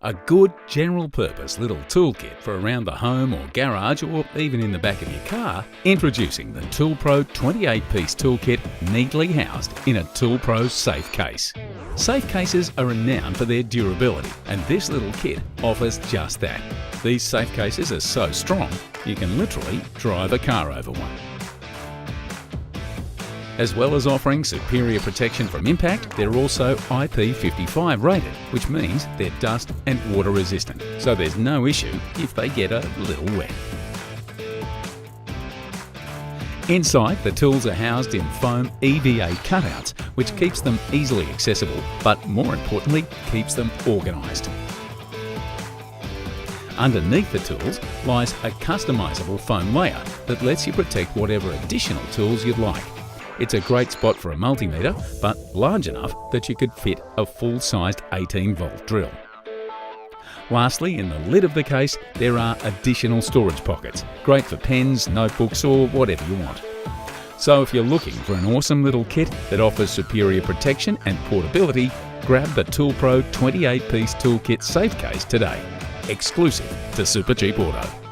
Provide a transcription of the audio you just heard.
A good general-purpose little toolkit for around the home or garage or even in the back of your car. Introducing the ToolPRO 28-piece toolkit neatly housed in a ToolPRO safe case. Safe cases are renowned for their durability, and this little kit offers just that. These safe cases are so strong, you can literally drive a car over one. As well as offering superior protection from impact, they're also IP55 rated, which means they're dust and water resistant, so there's no issue if they get a little wet. Inside, the tools are housed in foam EVA cutouts, which keeps them easily accessible, but more importantly, keeps them organised. Underneath the tools lies a customisable foam layer that lets you protect whatever additional tools you'd like. It's a great spot for a multimeter, but large enough that you could fit a full-sized 18-volt drill. Lastly, in the lid of the case, there are additional storage pockets, great for pens, notebooks, or whatever you want. So if you're looking for an awesome little kit that offers superior protection and portability, grab the ToolPRO 28-piece toolkit safe case today, exclusive to Supercheap Auto.